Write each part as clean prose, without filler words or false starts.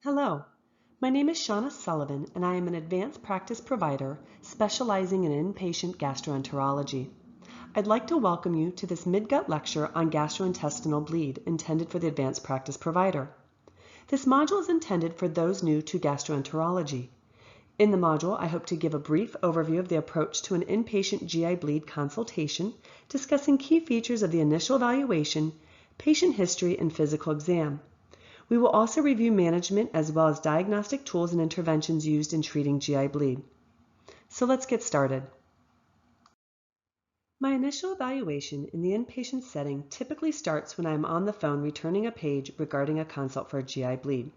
Hello, my name is Shauna Sullivan and I am an advanced practice provider specializing in inpatient gastroenterology. I'd like to welcome you to this MIDGUT lecture on gastrointestinal bleed intended for the advanced practice provider. This module is intended for those new to gastroenterology. In the module, I hope to give a brief overview of the approach to an inpatient GI bleed consultation, discussing key features of the initial evaluation, patient history, and physical exam. We will also review management as well as diagnostic tools and interventions used in treating GI bleed. So let's get started. My initial evaluation in the inpatient setting typically starts when I am on the phone returning a page regarding a consult for a GI bleed.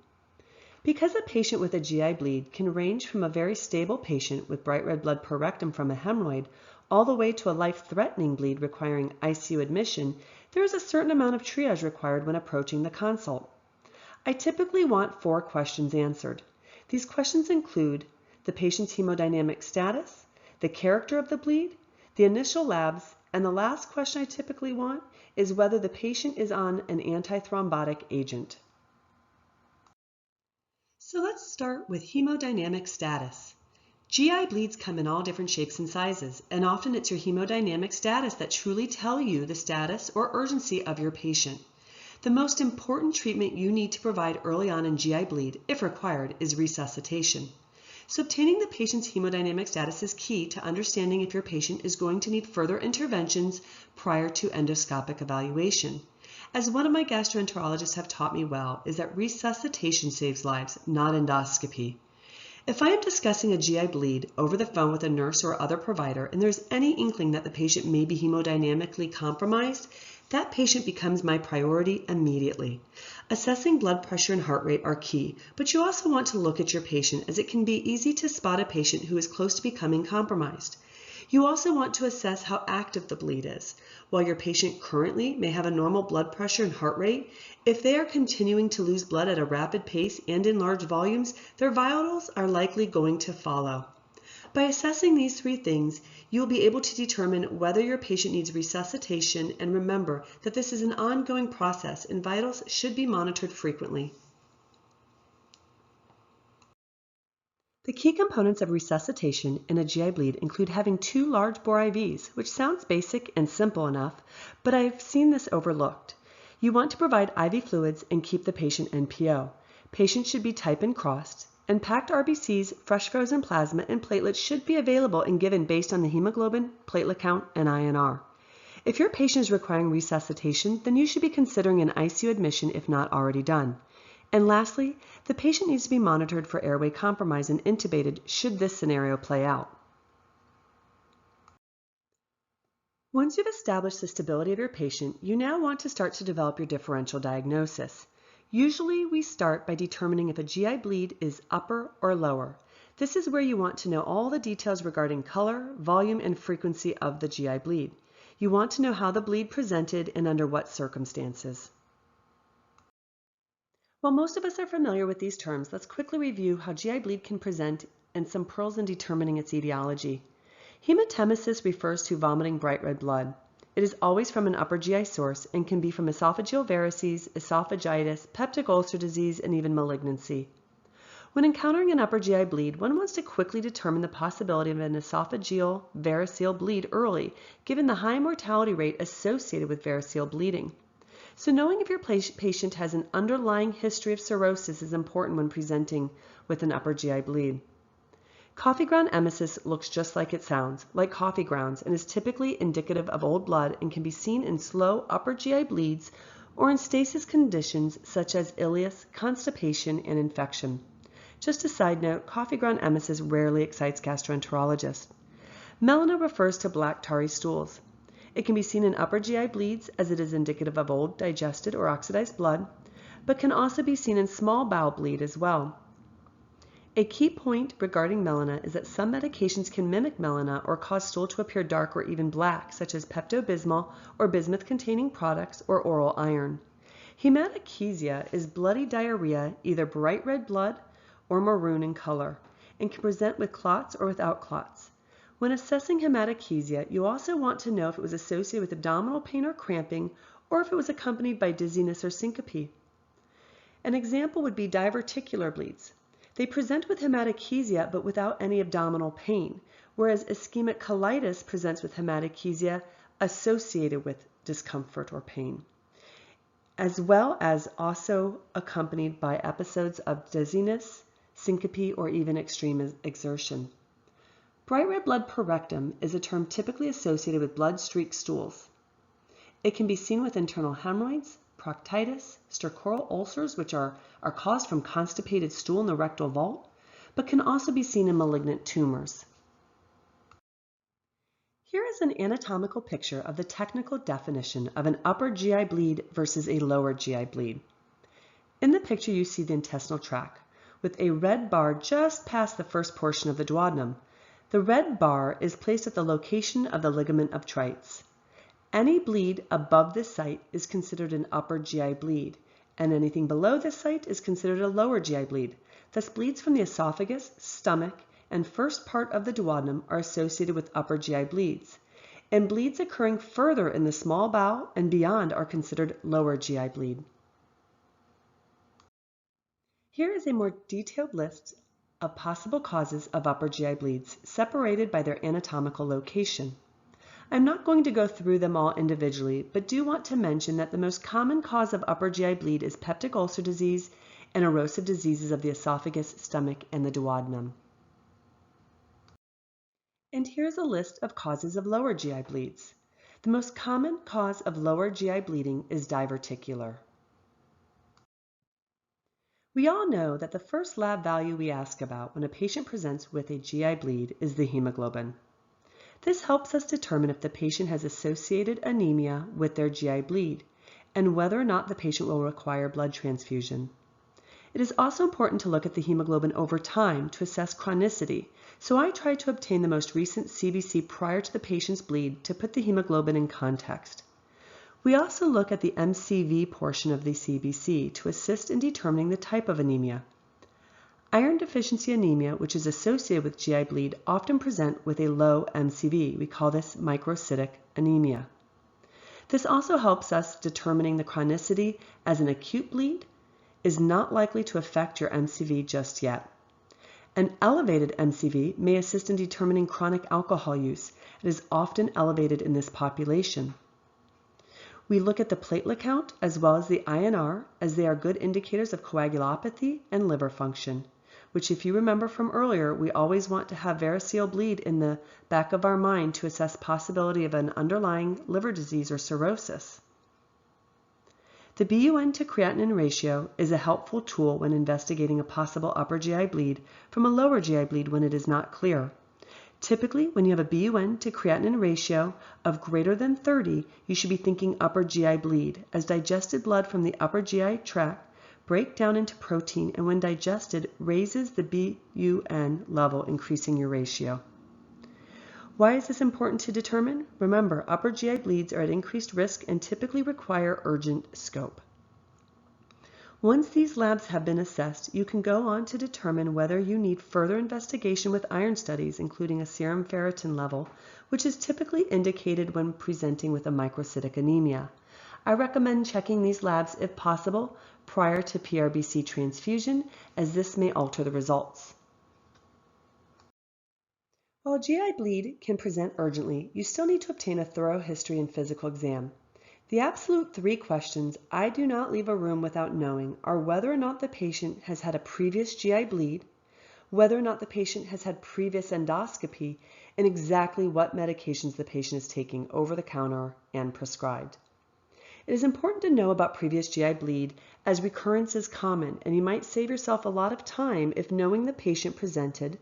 Because a patient with a GI bleed can range from a very stable patient with bright red blood per rectum from a hemorrhoid all the way to a life-threatening bleed requiring ICU admission, there is a certain amount of triage required when approaching the consult. I typically want 4 questions answered. These questions include the patient's hemodynamic status, the character of the bleed, the initial labs, and the last question I typically want is whether the patient is on an antithrombotic agent. So let's start with hemodynamic status. GI bleeds come in all different shapes and sizes, and often it's your hemodynamic status that truly tell you the status or urgency of your patient. The most important treatment you need to provide early on in GI bleed, if required, is resuscitation. So obtaining the patient's hemodynamic status is key to understanding if your patient is going to need further interventions prior to endoscopic evaluation. As one of my gastroenterologists have taught me well, is that resuscitation saves lives, not endoscopy. If I am discussing a GI bleed over the phone with a nurse or other provider and there's any inkling that the patient may be hemodynamically compromised, that patient becomes my priority immediately. Assessing blood pressure and heart rate are key, but you also want to look at your patient as it can be easy to spot a patient who is close to becoming compromised. You also want to assess how active the bleed is. While your patient currently may have a normal blood pressure and heart rate, if they are continuing to lose blood at a rapid pace and in large volumes, their vitals are likely going to follow. By assessing these 3 things, you will be able to determine whether your patient needs resuscitation, and remember that this is an ongoing process and vitals should be monitored frequently. The key components of resuscitation in a GI bleed include having 2 large bore IVs, which sounds basic and simple enough, but I've seen this overlooked. You want to provide IV fluids and keep the patient NPO. Patients should be type and crossed, and packed RBCs, fresh frozen plasma, and platelets should be available and given based on the hemoglobin, platelet count, and INR. If your patient is requiring resuscitation, then you should be considering an ICU admission if not already done. And lastly, the patient needs to be monitored for airway compromise and intubated should this scenario play out. Once you've established the stability of your patient, you now want to start to develop your differential diagnosis. Usually we start by determining if a GI bleed is upper or lower. This is where you want to know all the details regarding color, volume, and frequency of the GI bleed. You want to know how the bleed presented and under what circumstances. While most of us are familiar with these terms, let's quickly review how GI bleed can present and some pearls in determining its etiology. Hematemesis refers to vomiting bright red blood. It is always from an upper GI source and can be from esophageal varices, esophagitis, peptic ulcer disease, and even malignancy. When encountering an upper GI bleed, one wants to quickly determine the possibility of an esophageal variceal bleed early, given the high mortality rate associated with variceal bleeding. So knowing if your patient has an underlying history of cirrhosis is important when presenting with an upper GI bleed. Coffee ground emesis looks just like it sounds, like coffee grounds, and is typically indicative of old blood and can be seen in slow upper GI bleeds or in stasis conditions such as ileus, constipation, and infection. Just a side note, coffee ground emesis rarely excites gastroenterologists. Melena refers to black tarry stools. It can be seen in upper GI bleeds as it is indicative of old digested or oxidized blood, but can also be seen in small bowel bleed as well. A key point regarding melena is that some medications can mimic melena or cause stool to appear dark or even black, such as Pepto-Bismol or bismuth-containing products or oral iron. Hematochezia is bloody diarrhea, either bright red blood or maroon in color, and can present with clots or without clots. When assessing hematochezia, you also want to know if it was associated with abdominal pain or cramping, or if it was accompanied by dizziness or syncope. An example would be diverticular bleeds. They present with hematochezia but without any abdominal pain, whereas ischemic colitis presents with hematochezia associated with discomfort or pain, as well as also accompanied by episodes of dizziness, syncope, or even extreme exertion. Bright red blood per rectum is a term typically associated with blood-streaked stools. It can be seen with internal hemorrhoids, proctitis, stercoral ulcers, which are caused from constipated stool in the rectal vault, but can also be seen in malignant tumors. Here is an anatomical picture of the technical definition of an upper GI bleed versus a lower GI bleed. In the picture, you see the intestinal tract, with a red bar just past the first portion of the duodenum. The red bar is placed at the location of the ligament of Treitz. Any bleed above this site is considered an upper GI bleed, and anything below this site is considered a lower GI bleed. Thus, bleeds from the esophagus, stomach, and first part of the duodenum are associated with upper GI bleeds, and bleeds occurring further in the small bowel and beyond are considered lower GI bleed. Here is a more detailed list of possible causes of upper GI bleeds, separated by their anatomical location. I'm not going to go through them all individually, but do want to mention that the most common cause of upper GI bleed is peptic ulcer disease and erosive diseases of the esophagus, stomach, and the duodenum. And here's a list of causes of lower GI bleeds. The most common cause of lower GI bleeding is diverticular. We all know that the first lab value we ask about when a patient presents with a GI bleed is the hemoglobin. This helps us determine if the patient has associated anemia with their GI bleed and whether or not the patient will require blood transfusion. It is also important to look at the hemoglobin over time to assess chronicity, so I try to obtain the most recent CBC prior to the patient's bleed to put the hemoglobin in context. We also look at the MCV portion of the CBC to assist in determining the type of anemia. Iron deficiency anemia, which is associated with GI bleed, often present with a low MCV. We call this microcytic anemia. This also helps us determining the chronicity, as an acute bleed is not likely to affect your MCV just yet. An elevated MCV may assist in determining chronic alcohol use. It is often elevated in this population. We look at the platelet count as well as the INR, as they are good indicators of coagulopathy and liver function, which, if you remember from earlier, we always want to have variceal bleed in the back of our mind to assess possibility of an underlying liver disease or cirrhosis. The BUN to creatinine ratio is a helpful tool when investigating a possible upper GI bleed from a lower GI bleed when it is not clear. Typically, when you have a BUN to creatinine ratio of greater than 30, you should be thinking upper GI bleed, as digested blood from the upper GI tract break down into protein and when digested raises the BUN level, increasing your ratio. Why is this important to determine? Remember, upper GI bleeds are at increased risk and typically require urgent scope. Once these labs have been assessed, you can go on to determine whether you need further investigation with iron studies, including a serum ferritin level, which is typically indicated when presenting with a microcytic anemia. I recommend checking these labs if possible prior to PRBC transfusion, as this may alter the results. While GI bleed can present urgently, you still need to obtain a thorough history and physical exam. The absolute 3 questions I do not leave a room without knowing are whether or not the patient has had a previous GI bleed, whether or not the patient has had previous endoscopy, and exactly what medications the patient is taking over the counter and prescribed. It is important to know about previous GI bleed, as recurrence is common, and you might save yourself a lot of time if knowing the patient presented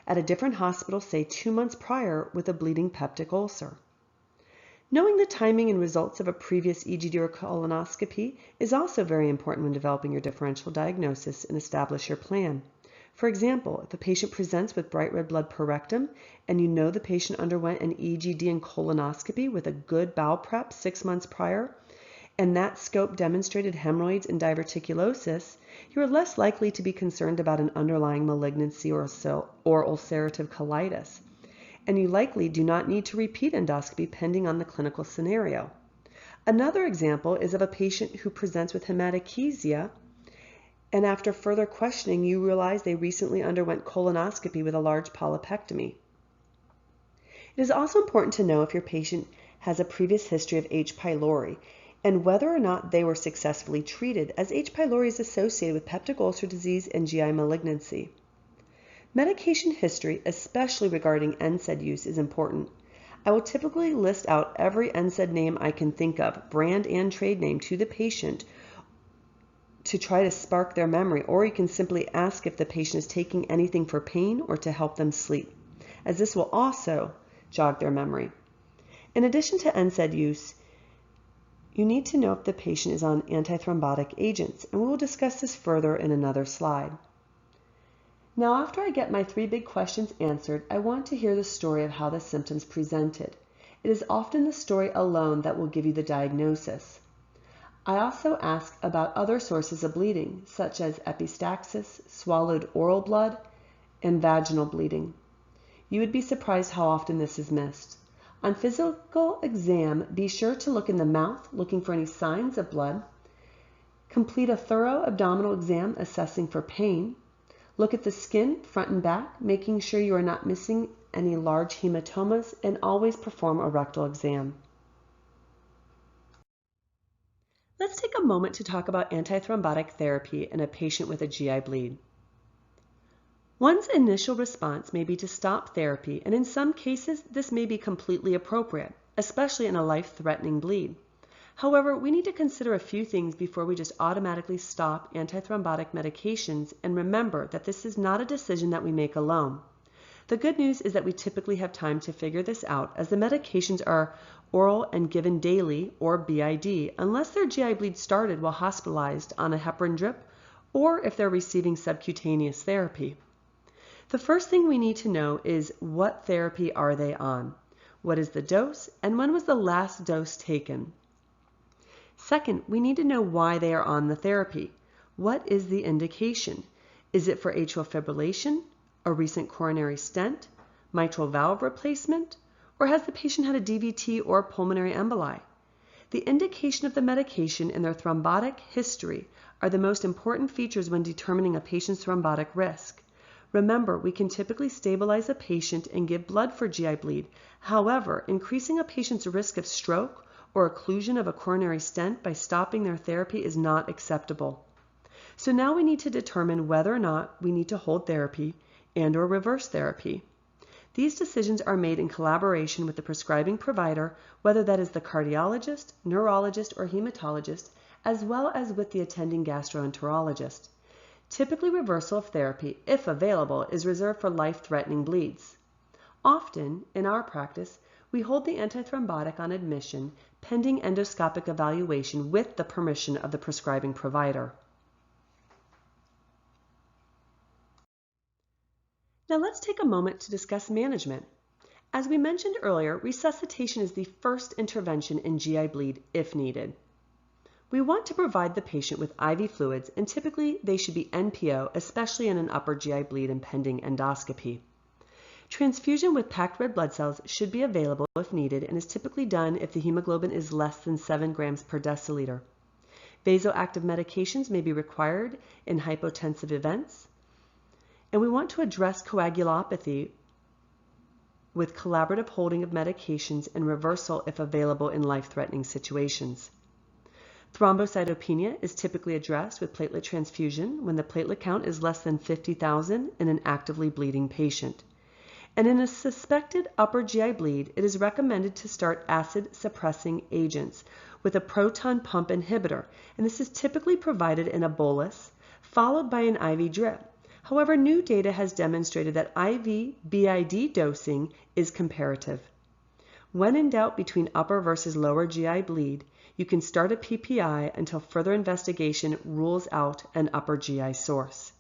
at a different hospital, say 2 months prior, with a bleeding peptic ulcer. Knowing the timing and results of a previous EGD or colonoscopy is also very important when developing your differential diagnosis and establish your plan. For example, if a patient presents with bright red blood per rectum and you know the patient underwent an EGD and colonoscopy with a good bowel prep 6 months prior, and that scope demonstrated hemorrhoids and diverticulosis, you are less likely to be concerned about an underlying malignancy or ulcerative colitis, and you likely do not need to repeat endoscopy pending on the clinical scenario. Another example is of a patient who presents with hematochezia and after further questioning, you realize they recently underwent colonoscopy with a large polypectomy. It is also important to know if your patient has a previous history of H. pylori and whether or not they were successfully treated, as H. pylori is associated with peptic ulcer disease and GI malignancy. Medication history, especially regarding NSAID use, is important. I will typically list out every NSAID name I can think of, brand and trade name, to the patient to try to spark their memory, or you can simply ask if the patient is taking anything for pain or to help them sleep, as this will also jog their memory. In addition to NSAID use, you need to know if the patient is on antithrombotic agents, and we will discuss this further in another slide. Now, after I get my 3 big questions answered, I want to hear the story of how the symptoms presented. It is often the story alone that will give you the diagnosis. I also ask about other sources of bleeding, such as epistaxis, swallowed oral blood, and vaginal bleeding. You would be surprised how often this is missed. On physical exam, be sure to look in the mouth, looking for any signs of blood. Complete a thorough abdominal exam, assessing for pain. Look at the skin, front and back, making sure you are not missing any large hematomas, and always perform a rectal exam. Let's take a moment to talk about antithrombotic therapy in a patient with a GI bleed. One's initial response may be to stop therapy, and in some cases this may be completely appropriate, especially in a life-threatening bleed. However, we need to consider a few things before we just automatically stop antithrombotic medications, and remember that this is not a decision that we make alone. The good news is that we typically have time to figure this out, as the medications are oral and given daily or BID, unless their GI bleed started while hospitalized on a heparin drip, or if they're receiving subcutaneous therapy. The first thing we need to know is what therapy are they on? What is the dose, and when was the last dose taken? Second, we need to know why they are on the therapy. What is the indication? Is it for atrial fibrillation, a recent coronary stent, mitral valve replacement, or has the patient had a DVT or pulmonary emboli? The indication of the medication and their thrombotic history are the most important features when determining a patient's thrombotic risk. Remember, we can typically stabilize a patient and give blood for GI bleed. However, increasing a patient's risk of stroke or occlusion of a coronary stent by stopping their therapy is not acceptable. So now we need to determine whether or not we need to hold therapy and/or reverse therapy. These decisions are made in collaboration with the prescribing provider, whether that is the cardiologist, neurologist, or hematologist, as well as with the attending gastroenterologist. Typically, reversal of therapy, if available, is reserved for life-threatening bleeds. Often, in our practice, we hold the antithrombotic on admission pending endoscopic evaluation with the permission of the prescribing provider. Now let's take a moment to discuss management. As we mentioned earlier, resuscitation is the first intervention in GI bleed if needed. We want to provide the patient with IV fluids, and typically they should be NPO, especially in an upper GI bleed and pending endoscopy. Transfusion with packed red blood cells should be available if needed and is typically done if the hemoglobin is less than 7 grams per deciliter. Vasoactive medications may be required in hypotensive events, and we want to address coagulopathy with collaborative holding of medications and reversal if available in life-threatening situations. Thrombocytopenia is typically addressed with platelet transfusion when the platelet count is less than 50,000 in an actively bleeding patient. And in a suspected upper GI bleed, it is recommended to start acid-suppressing agents with a proton pump inhibitor, and this is typically provided in a bolus, followed by an IV drip. However, new data has demonstrated that IV BID dosing is comparative. When in doubt between upper versus lower GI bleed, you can start a PPI until further investigation rules out an upper GI source.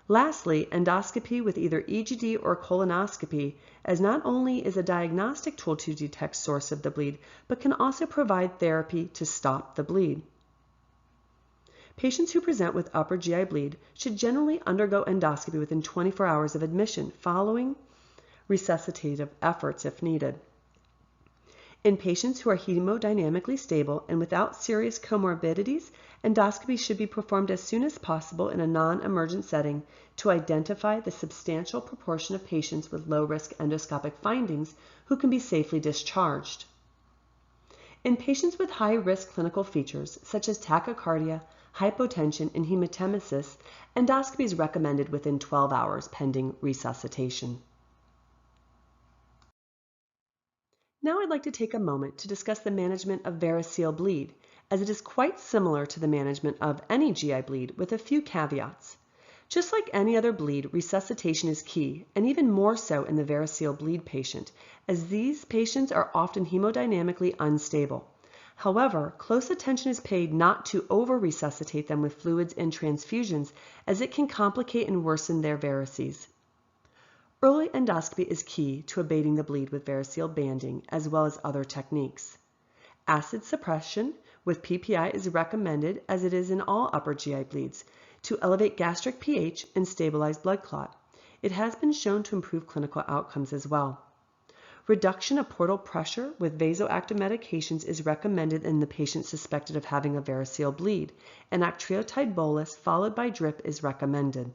Lastly, endoscopy with either EGD or colonoscopy, as not only is a diagnostic tool to detect source of the bleed, but can also provide therapy to stop the bleed. Patients who present with upper GI bleed should generally undergo endoscopy within 24 hours of admission, following resuscitative efforts if needed. In patients who are hemodynamically stable and without serious comorbidities, endoscopy should be performed as soon as possible in a non-emergent setting to identify the substantial proportion of patients with low-risk endoscopic findings who can be safely discharged. In patients with high-risk clinical features, such as tachycardia, hypotension, and hematemesis, endoscopy is recommended within 12 hours pending resuscitation. Now I'd like to take a moment to discuss the management of variceal bleed, as it is quite similar to the management of any GI bleed with a few caveats. Just like any other bleed, resuscitation is key, and even more so in the variceal bleed patient, as these patients are often hemodynamically unstable. However, close attention is paid not to over-resuscitate them with fluids and transfusions, as it can complicate and worsen their varices. Early endoscopy is key to abating the bleed with variceal banding, as well as other techniques. Acid suppression with PPI is recommended, as it is in all upper GI bleeds, to elevate gastric pH and stabilize blood clot. It has been shown to improve clinical outcomes as well. Reduction of portal pressure with vasoactive medications is recommended in the patient suspected of having a variceal bleed, and octreotide bolus followed by drip is recommended.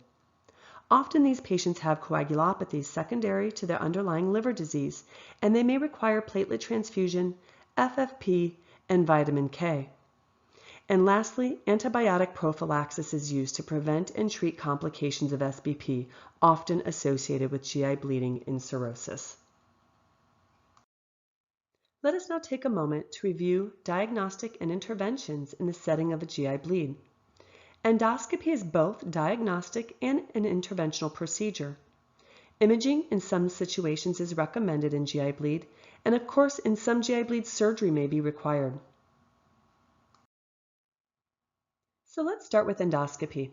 Often these patients have coagulopathies secondary to their underlying liver disease, and they may require platelet transfusion, FFP, and vitamin K. And lastly, antibiotic prophylaxis is used to prevent and treat complications of SBP, often associated with GI bleeding in cirrhosis. Let us now take a moment to review diagnostic and interventions in the setting of a GI bleed. Endoscopy is both diagnostic and an interventional procedure. Imaging in some situations is recommended in GI bleed, and of course in some GI bleeds surgery may be required. So let's start with endoscopy.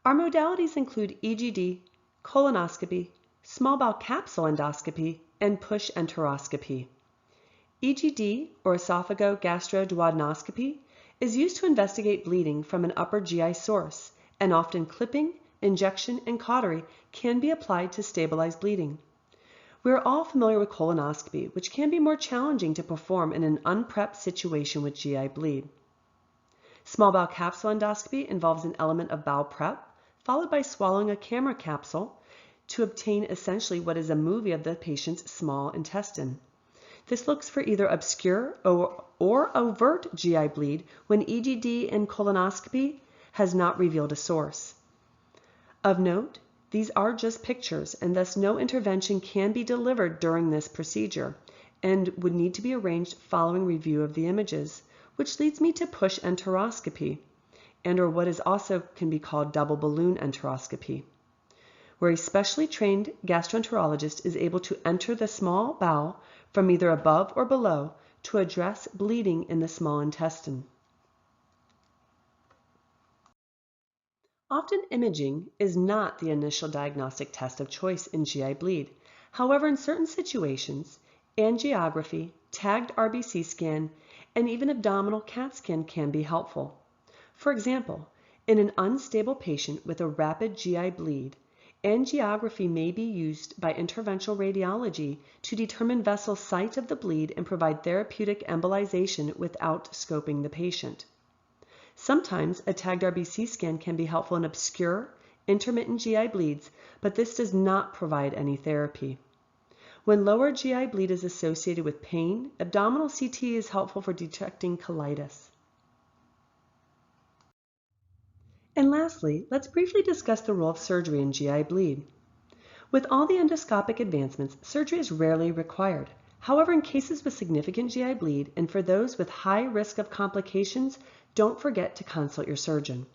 Our modalities include EGD, colonoscopy, small bowel capsule endoscopy, and push enteroscopy. EGD, or esophago-gastroduodenoscopy, is used to investigate bleeding from an upper GI source, and often clipping, injection, and cautery can be applied to stabilize bleeding. We are all familiar with colonoscopy, which can be more challenging to perform in an unprepped situation with GI bleed. Small bowel capsule endoscopy involves an element of bowel prep, followed by swallowing a camera capsule to obtain essentially what is a movie of the patient's small intestine. This looks for either obscure or overt GI bleed when EGD and colonoscopy has not revealed a source. Of note, these are just pictures, and thus no intervention can be delivered during this procedure and would need to be arranged following review of the images, which leads me to push enteroscopy, or what is also can be called double balloon enteroscopy, where a specially trained gastroenterologist is able to enter the small bowel from either above or below to address bleeding in the small intestine. Often imaging is not the initial diagnostic test of choice in GI bleed. However, in certain situations, angiography, tagged RBC scan, and even abdominal CAT scan can be helpful. For example, in an unstable patient with a rapid GI bleed, angiography may be used by interventional radiology to determine vessel site of the bleed and provide therapeutic embolization without scoping the patient. Sometimes a tagged RBC scan can be helpful in obscure, intermittent GI bleeds, but this does not provide any therapy. When lower GI bleed is associated with pain, abdominal CT is helpful for detecting colitis. And lastly, let's briefly discuss the role of surgery in GI bleed. With all the endoscopic advancements, surgery is rarely required. However, in cases with significant GI bleed and for those with high risk of complications, don't forget to consult your surgeon.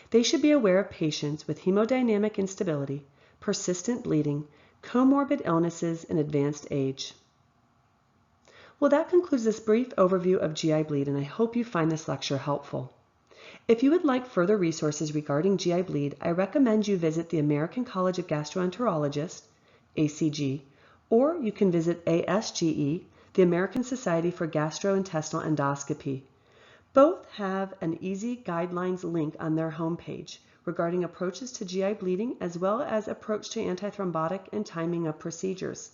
They should be aware of patients with hemodynamic instability, persistent bleeding, comorbid illnesses, and advanced age. Well, that concludes this brief overview of GI bleed, and I hope you find this lecture helpful. If you would like further resources regarding GI bleed, I recommend you visit the American College of Gastroenterologists, ACG, or you can visit ASGE, the American Society for Gastrointestinal Endoscopy. Both have an easy guidelines link on their homepage regarding approaches to GI bleeding as well as approach to antithrombotic and timing of procedures.